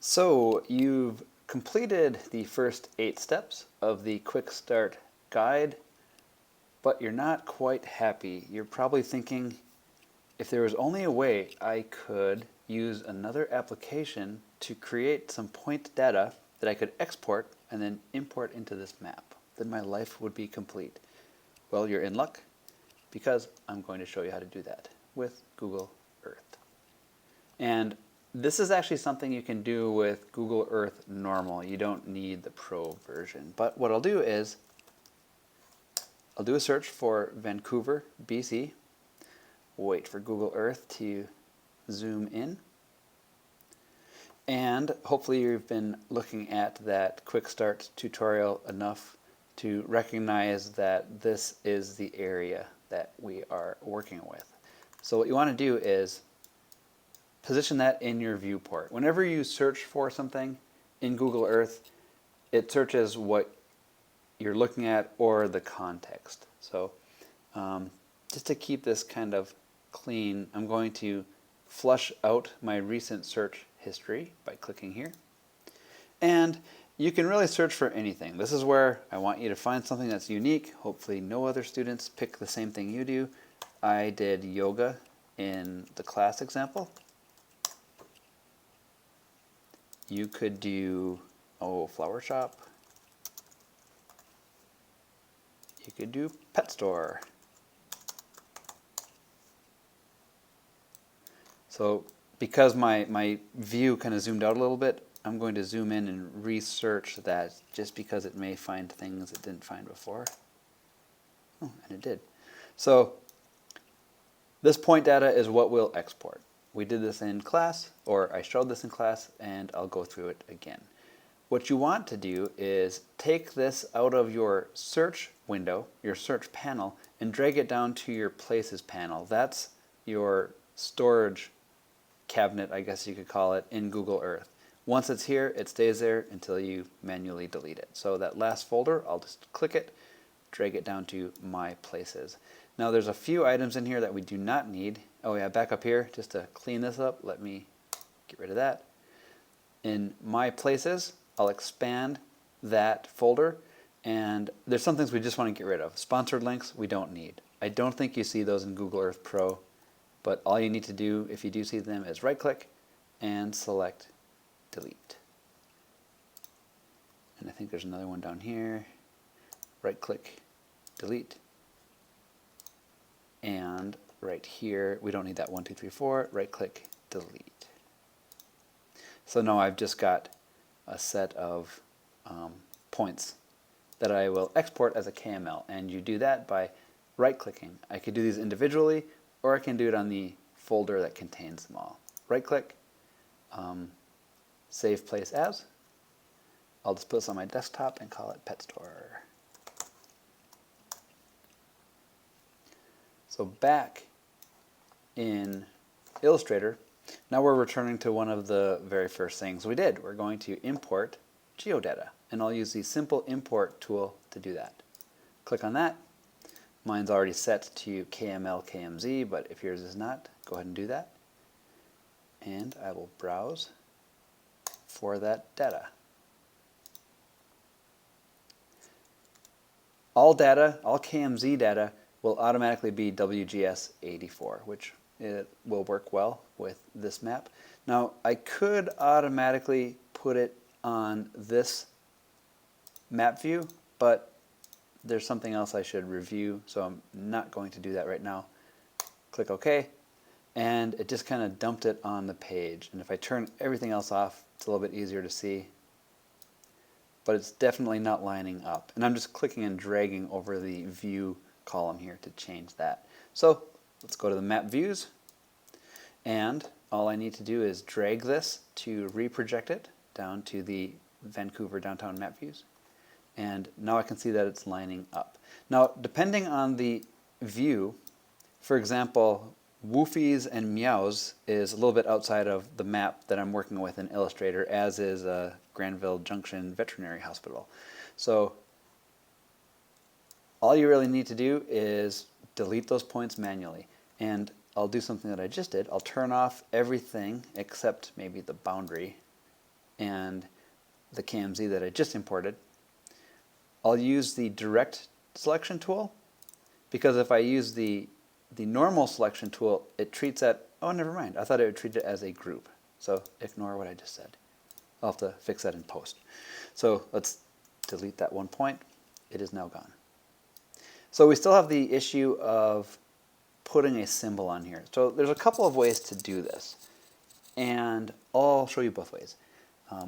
So you've completed the first 8 steps of the Quick Start guide, but you're not quite happy. You're probably thinking, if there was only a way I could use another application to create some point data that I could export and then import into this map, then my life would be complete. Well, you're in luck, because I'm going to show you how to do that with Google Earth. And this is actually something you can do with Google Earth normal. You don't need the Pro version. But what I'll do is, I'll do a search for Vancouver, BC, wait for Google Earth to zoom in, and hopefully you've been looking at that Quick Start tutorial enough to recognize that this is the area that we are working with. So what you want to do is position that in your viewport. Whenever you search for something in Google Earth, it searches what you're looking at or the context. So just to keep this kind of clean, I'm going to flush out my recent search history by clicking here. And you can really search for anything. This is where I want you to find something that's unique. Hopefully no other students pick the same thing you do. I did yoga in the class example. You could do, flower shop. You could do pet store. So because my view kind of zoomed out a little bit, I'm going to zoom in and research that just because it may find things it didn't find before. Oh, and it did. So this point data is what we'll export. We did this in class, or I showed this in class, and I'll go through it again. What you want to do is take this out of your search window, your search panel, and drag it down to your places panel. That's your storage cabinet, I guess you could call it, in Google Earth. Once it's here, it stays there until you manually delete it. So that last folder, I'll just click it, drag it down to My Places. Now there's a few items in here that we do not need. Oh yeah, back up here, just to clean this up, let me get rid of that. In My Places, I'll expand that folder, and there's some things we just want to get rid of. Sponsored links, we don't need. I don't think you see those in Google Earth Pro, but all you need to do, if you do see them, is right-click and select Delete. And I think there's another one down here. Right-click, Delete. And right here, we don't need that 1, 2, 3, 4. Right-click, Delete. So now I've just got a set of points that I will export as a KML. And you do that by right-clicking. I could do these individually, or I can do it on the folder that contains them all. Right-click, Save Place As. I'll just put this on my desktop and call it Pet Store. So back in Illustrator, now we're returning to one of the very first things we did. We're going to import geodata, and I'll use the simple import tool to do that. Click on that. Mine's already set to KML KMZ, but if yours is not, go ahead and do that. And I will browse for that data. All data, all KMZ data, will automatically be WGS84, which it will work well with this map. Now, I could automatically put it on this map view, but there's something else I should review, so I'm not going to do that right now. Click OK, and it just kind of dumped it on the page. And if I turn everything else off, it's a little bit easier to see. But it's definitely not lining up. And I'm just clicking and dragging over the view column here to change that. So let's go to the map views, and all I need to do is drag this to reproject it down to the Vancouver downtown map views. And now I can see that it's lining up. Now, depending on the view, for example, woofies and meows is a little bit outside of the map that I'm working with in Illustrator, as is Granville Junction Veterinary Hospital. So all you really need to do is delete those points manually. And I'll do something that I just did. I'll turn off everything except maybe the boundary and the KMZ that I just imported, I'll use the direct selection tool, because if I use the normal selection tool, it treats that, oh, never mind, I thought it would treat it as a group. So ignore what I just said. I'll have to fix that in post. So let's delete that one point. It is now gone. So we still have the issue of putting a symbol on here. So there's a couple of ways to do this, and I'll show you both ways.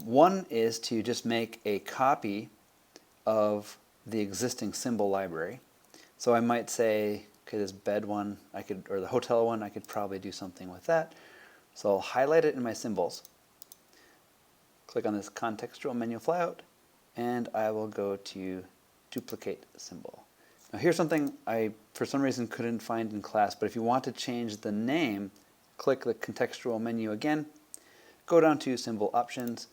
One is to just make a copy of the existing symbol library. So I might say, okay, this bed one, or the hotel one, I could probably do something with that. So I'll highlight it in my symbols, click on this contextual menu flyout, and I will go to duplicate symbol. Now here's something I, for some reason, couldn't find in class, but if you want to change the name, click the contextual menu again, go down to symbol options,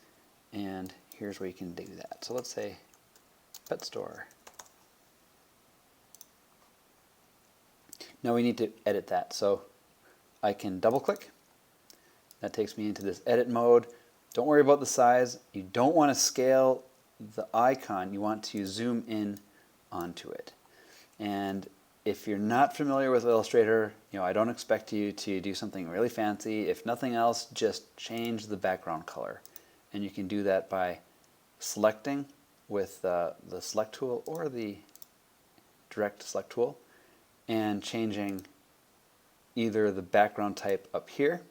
and here's where you can do that. So let's say pet store. Now we need to edit that, so I can double click. That takes me into this edit mode. Don't worry about the size. You don't want to scale the icon. You want to zoom in onto it. And if you're not familiar with Illustrator, I don't expect you to do something really fancy. If nothing else, just change the background color. And you can do that by selecting with the select tool or the direct select tool, and changing either the background type up here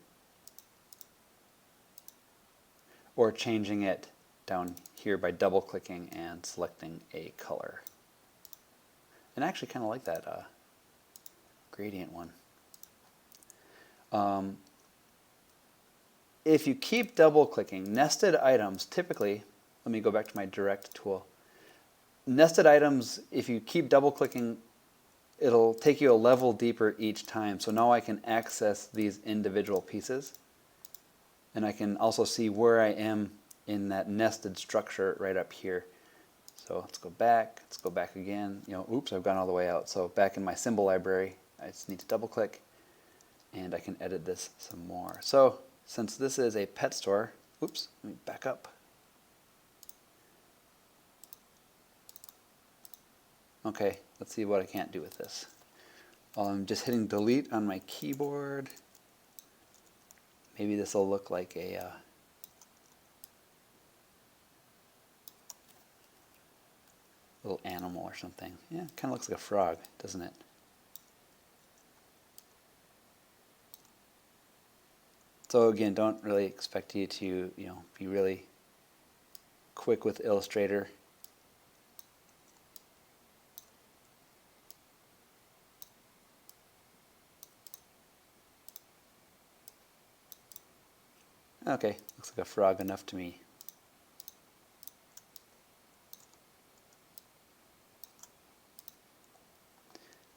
or changing it down here by double clicking and selecting a color. And I actually kind of like that gradient one. If you keep double clicking, nested items typically, let me go back to my direct tool. Nested items, if you keep double clicking, it'll take you a level deeper each time. So now I can access these individual pieces, and I can also see where I am in that nested structure right up here. So let's go back again. Oops, I've gone all the way out. So back in my symbol library, I just need to double click, and I can edit this some more. So since this is a pet store, oops, let me back up. Okay, let's see what I can't do with this. I'm just hitting delete on my keyboard. Maybe this will look like a little animal or something. Yeah, it kind of looks like a frog, doesn't it? So again, don't really expect you to, be really quick with Illustrator. Okay, looks like a frog enough to me.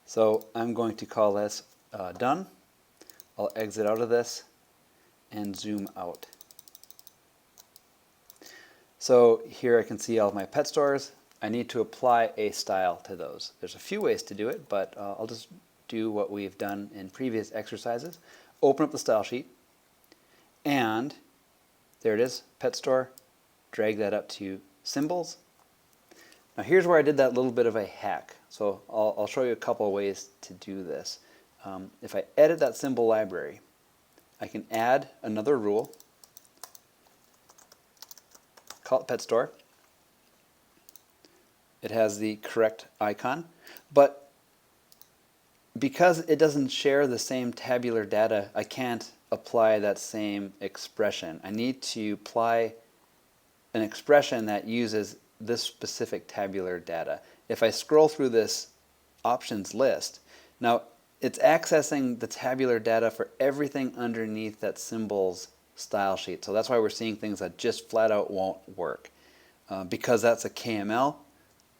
So I'm going to call this done. I'll exit out of this and zoom out. So here I can see all of my pet stores. I need to apply a style to those. There's a few ways to do it, but I'll just do what we've done in previous exercises. Open up the style sheet, and there it is, pet store. Drag that up to symbols. Now here's where I did that little bit of a hack. So I'll show you a couple of ways to do this. If I edit that symbol library, I can add another rule, call it pet store. It has the correct icon, but because it doesn't share the same tabular data, I can't apply that same expression. I need to apply an expression that uses this specific tabular data. If I scroll through this options list, now it's accessing the tabular data for everything underneath that symbols style sheet. So that's why we're seeing things that just flat out won't work. Because that's a KML,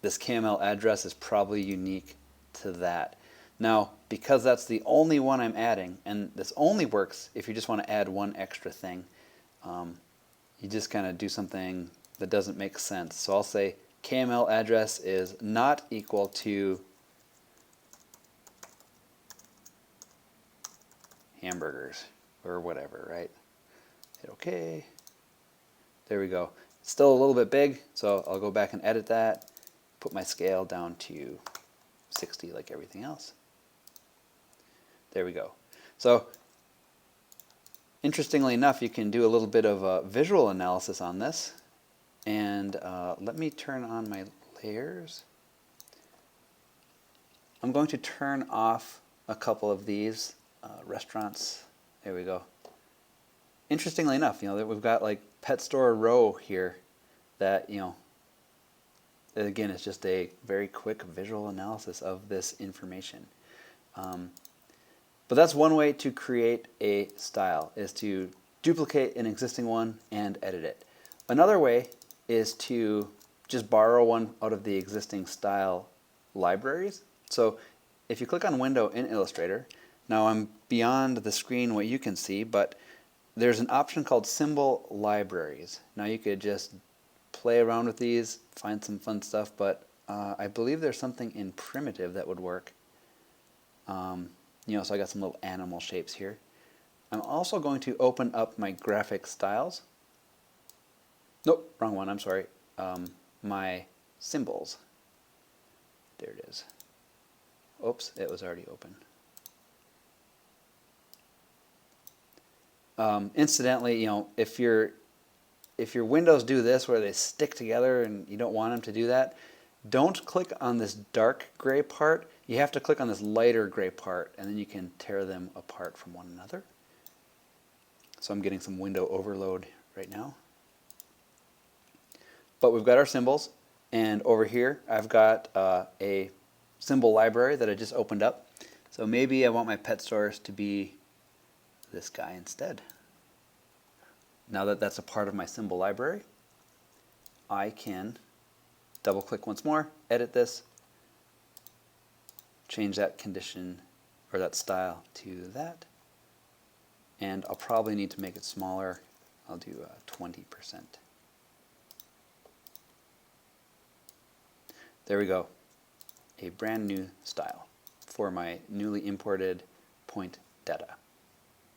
this KML address is probably unique to that. Now, because that's the only one I'm adding, and this only works if you just want to add one extra thing, you just kind of do something that doesn't make sense. So I'll say KML address is not equal to hamburgers or whatever, right? Hit OK. There we go. It's still a little bit big, so I'll go back and edit that, put my scale down to 60 like everything else. There we go. So interestingly enough, you can do a little bit of visual analysis on this. And let me turn on my layers. I'm going to turn off a couple of these restaurants. There we go. Interestingly enough, that we've got like pet store row here that, again, it's just a very quick visual analysis of this information. But that's one way to create a style, is to duplicate an existing one and edit it. Another way is to just borrow one out of the existing style libraries. So if you click on Window in Illustrator, now I'm beyond the screen what you can see, but there's an option called Symbol Libraries. Now you could just play around with these, find some fun stuff, but I believe there's something in Primitive that would work. So I got some little animal shapes here. I'm also going to open up my graphic styles. Nope, wrong one, I'm sorry. My symbols. There it is. Oops, it was already open. Incidentally, if your windows do this where they stick together and you don't want them to do that, don't click on this dark gray part. You have to click on this lighter gray part, and then you can tear them apart from one another. So I'm getting some window overload right now. But we've got our symbols, and over here I've got a symbol library that I just opened up. So maybe I want my pet stores to be this guy instead. Now that that's a part of my symbol library, I can double click once more, edit this, change that condition or that style to that, and I'll probably need to make it smaller. I'll do 20%. There we go, a brand new style for my newly imported point data.